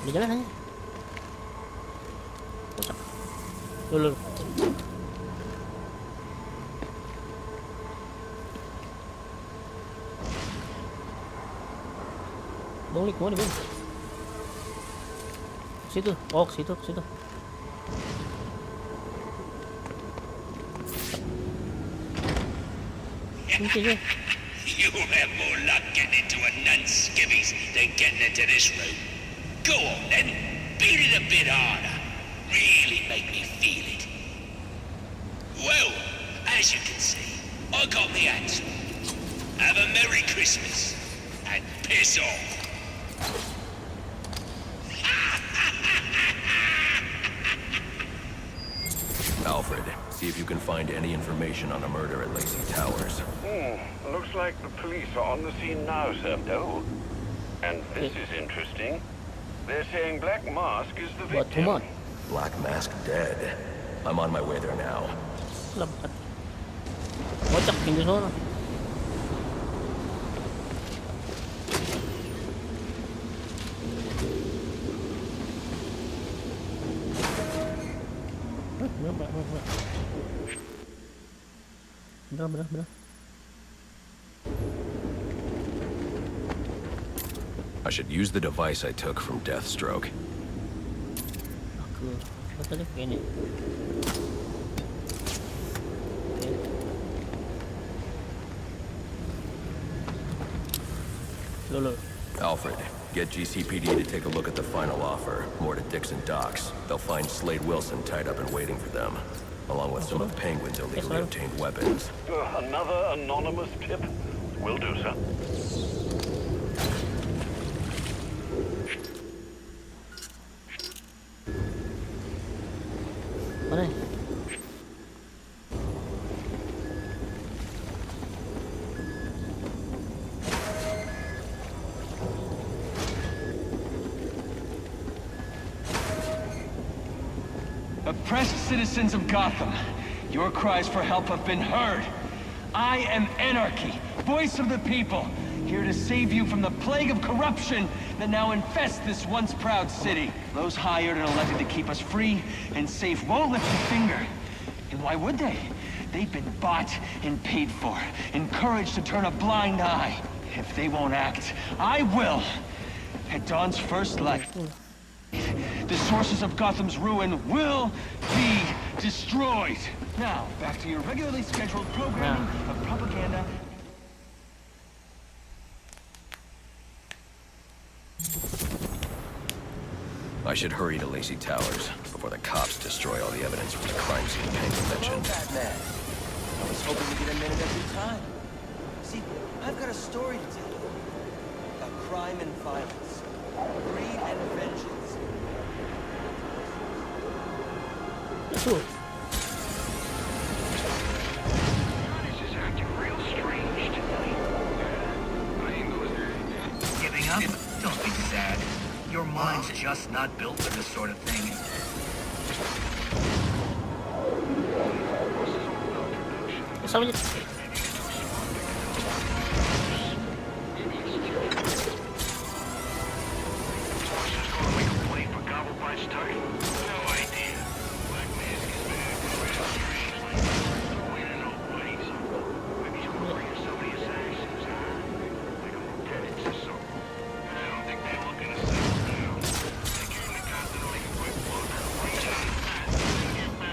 Udah jalan aja. Kocak. Dulu. Bang Lik, mana Bang? Situ. Oh, situ, situ. You have more luck getting into a nun's skivvies than getting into this room. Go on then, beat it a bit harder. Really make me feel it. Well, as you can see, I got the answer. Have a Merry Christmas and piss off. Alfred, see if you can find any information on a murder at Lacey Towers. Looks like the police are on the scene now, sir. Oh, and this is interesting. They're saying Black Mask is the victim. Black Mask dead. I'm on my way there now. Lambat. Kocak pintu sana. Benar. I should use the device I took from Deathstroke. Aku tadi begini. Lolo. Alfred, get GCPD to take a look at the final offer. More to Dixon Docks. They'll find Slade Wilson tied up and waiting for them, along with some of Penguin's illegally obtained weapons. Another anonymous tip? Will do, sir. Mana? Oppressed citizens of Gotham, your cries for help have been heard. I am Anarchy, voice of the people, here to save you from the plague of corruption that now infests this once proud city. Those hired and elected to keep us free and safe won't lift a finger. And why would they? They've been bought and paid for, encouraged to turn a blind eye. If they won't act, I will. At Dawn's first light, the sources of Gotham's ruin will be destroyed. Now, back to your regularly scheduled programming of propaganda. I should hurry to Lacey Towers before the cops destroy all the evidence from the crime scene Penguin mentioned. Batman. I was hoping to get a minute of your time. See, I've got a story to tell you. About crime and violence. Greed and vengeance. Betul. This is acting real strange tonight. Giving up? Don't be sad. Your mind's just not built for this sort of thing. Sama aja.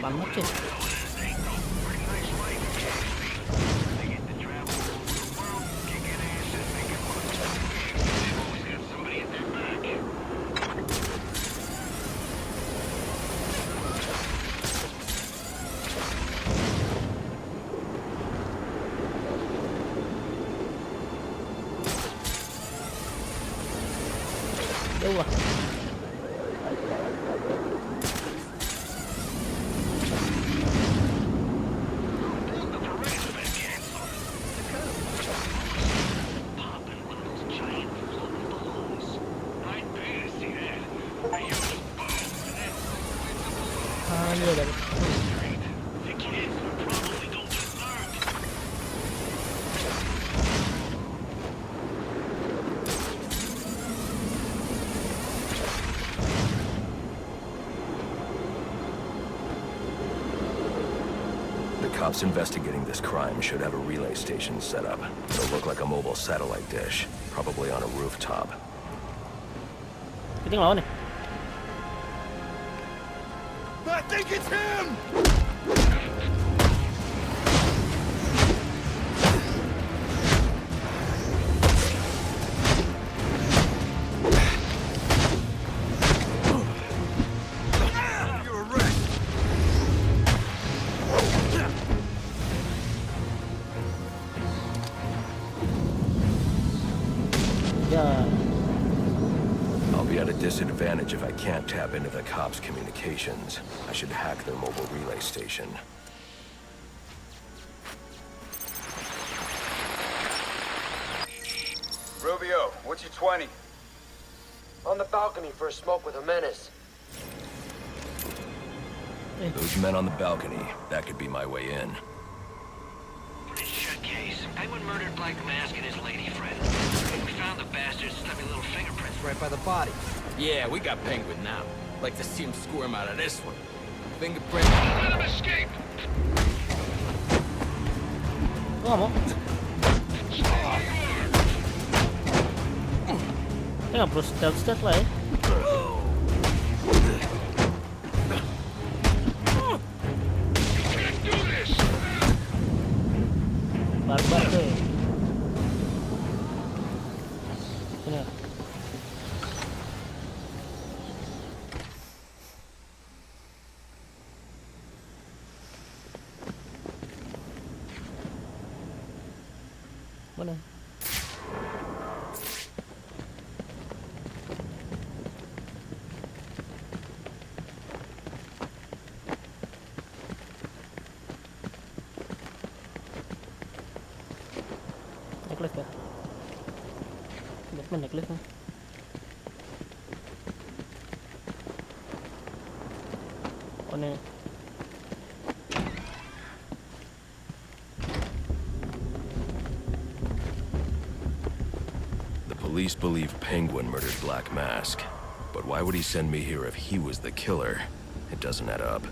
Banget sih. Jauh. Ini ada. cops investigating this crime should have a relay station set up. It'll look like a mobile satellite dish, probably on a rooftop. Kita ngelawan ya? I think it's him! Ya, I'll be at a disadvantage if I can't tap into the cops' communications. I should hack their mobile relay station. Rubio, what's your 20? On the balcony for a smoke with a menace. Those men on the balcony, that could be my way in. Pretty shut case. Penguin murdered Black Mask and his lady friend. We found the bastard's stubby little fingerprints Right by the body. Yeah, we got Penguin now. Like to see him squirm out of this one. Fingerprint. Let him escape! gua nggak mau. Ya nggak perlu stealth lah ya. Barbar tuh. Sini. Mana? Necklace ya? Batman necklace nih. Oh nih. The police believe Penguin murdered Black Mask. But why would he send me here if he was the killer? It doesn't add up.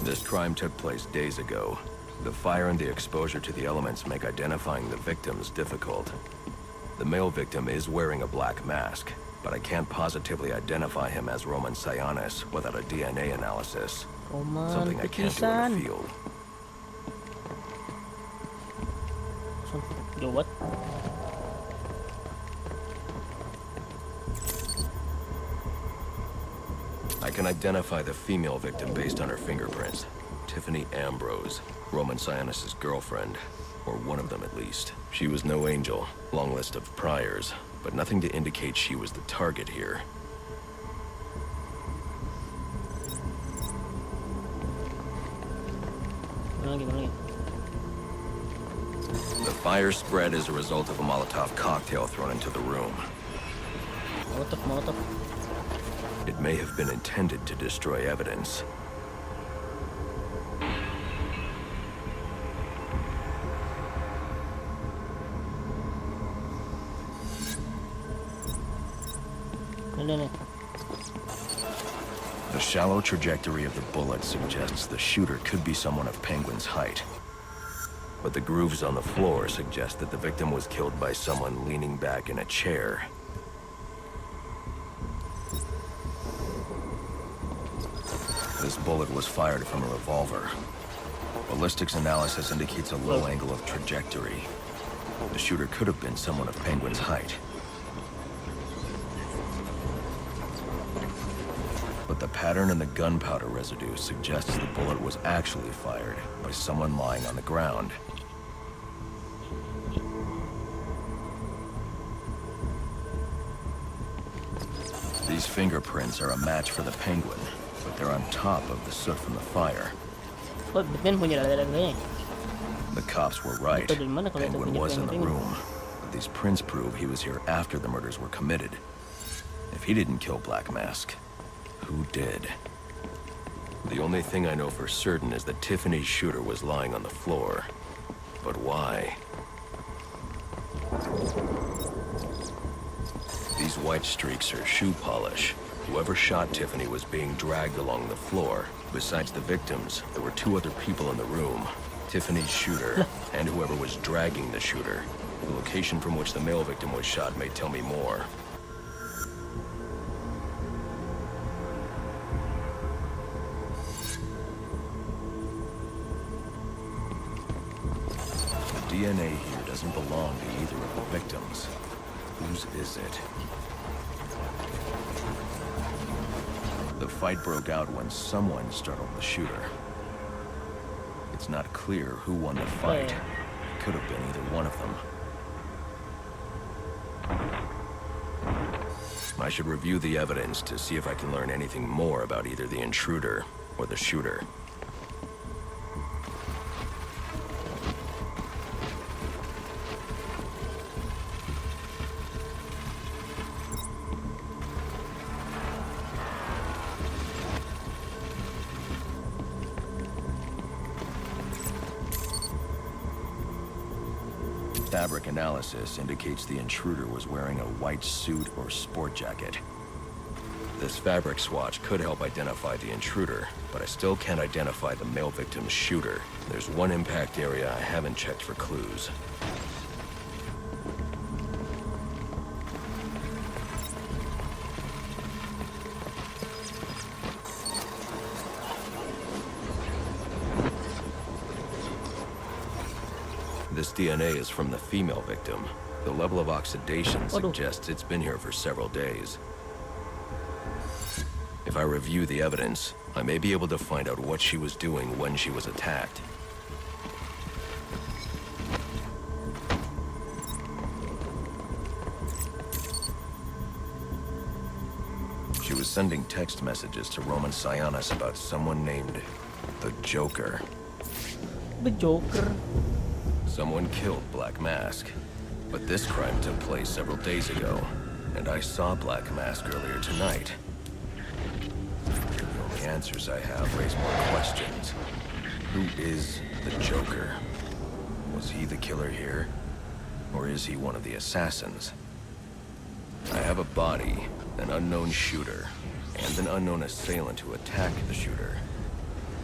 This crime took place days ago. The fire and the exposure to the elements make identifying the victims difficult. The male victim is wearing a black mask, but I can't positively identify him as Roman Sionis without a DNA analysis. Roman Something I can't do in the field. Do what? I can identify the female victim based on her fingerprints. Tiffany Ambrose, Roman Sionis' girlfriend, or one of them at least. She was no angel, long list of priors, but nothing to indicate she was the target here. The fire spread as a result of a Molotov cocktail thrown into the room. Molotov. It may have been intended to destroy evidence. The shallow trajectory of the bullet suggests the shooter could be someone of Penguin's height. But the grooves on the floor suggest that the victim was killed by someone leaning back in a chair. This bullet was fired from a revolver. Ballistics analysis indicates a low angle of trajectory. The shooter could have been someone of Penguin's height. But the pattern in the gunpowder residue suggests the bullet was actually fired by someone lying on the ground. These fingerprints are a match for the Penguin, but they're on top of the soot from the fire. Oh, Batman punya darah-darahnya. The cops were right. Itu dari mana kalau ada Penguin punya was in the Penguin? room, but these prints prove he was here after the murders were committed. If he didn't kill Black Mask, who did? The only thing I know for certain is that Tiffany's shooter was lying on the floor. But why? These white streaks are shoe polish. Whoever shot Tiffany was being dragged along the floor. Besides the victims, there were 2 other people in the room. Tiffany's shooter, and whoever was dragging the shooter. The location from which the male victim was shot may tell me more. The DNA here doesn't belong to either of the victims. Whose is it? The fight broke out when someone startled the shooter. It's not clear who won the fight. It could have been either one of them. I should review the evidence to see if I can learn anything more about either the intruder or the shooter. Fabric analysis indicates the intruder was wearing a white suit or sport jacket. This fabric swatch could help identify the intruder, but I still can't identify the male victim's shooter. There's one impact area I haven't checked for clues. This DNA is from the female victim. The level of oxidation suggests it's been here for several days. If I review the evidence, I may be able to find out what she was doing when she was attacked. She was sending text messages to Roman Sionis about someone named the Joker. The Joker. Someone killed Black Mask, but this crime took place several days ago, and I saw Black Mask earlier tonight. The only answers I have raise more questions. Who is the Joker? Was he the killer here? Or is he one of the assassins? I have a body, an unknown shooter, and an unknown assailant who attacked the shooter.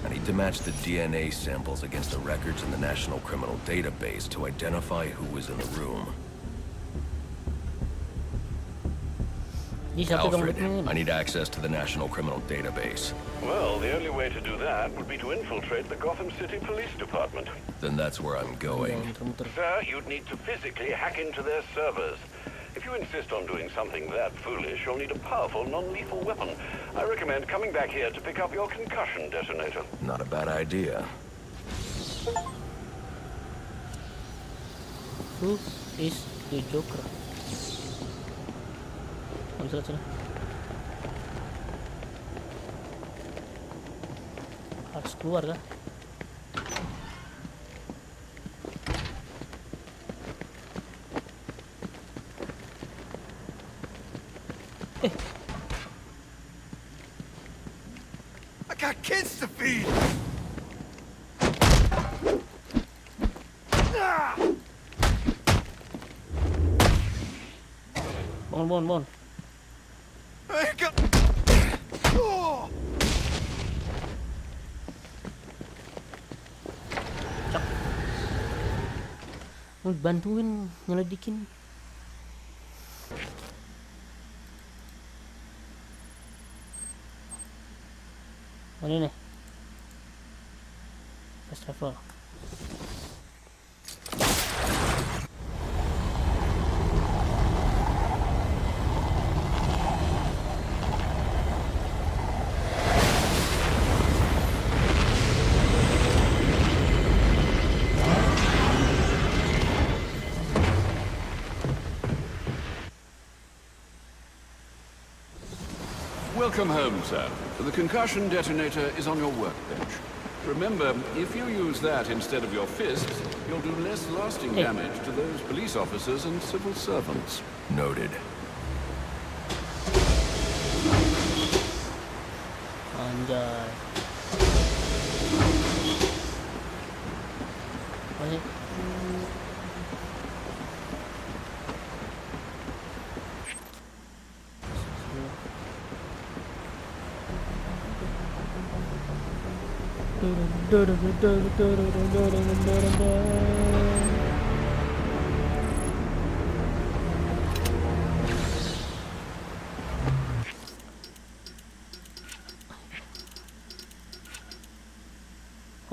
I need to match the DNA samples against the records in the National Criminal Database to identify who was in the room. Alfred, I need access to the National Criminal Database. Well, the only way to do that would be to infiltrate the Gotham City Police Department. Then that's where I'm going. Sir, you'd need to physically hack into their servers. If you insist on doing something that foolish, you'll need a powerful, non-lethal weapon. I recommend coming back here to pick up your concussion detonator. Not a bad idea. Who is the Joker? Sana. Harus keluar kah? I got kids to feed! Bon. Bantuin nyelidikin. Mana nih? Fast travel. Welcome home, sir. The concussion detonator is on your workbench. Remember, if you use that instead of your fists, you'll do less lasting damage to those police officers and civil servants. Noted. Anjay.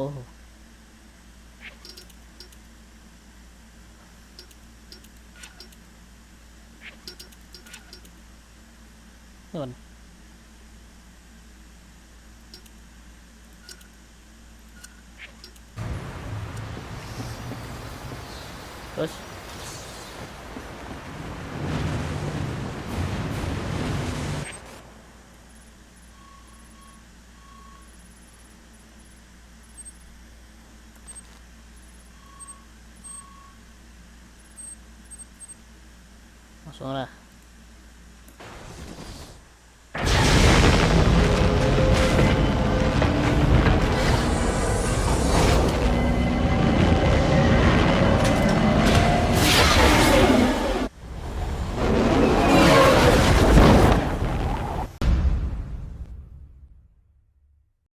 Oh, yun. Terus langsung lah.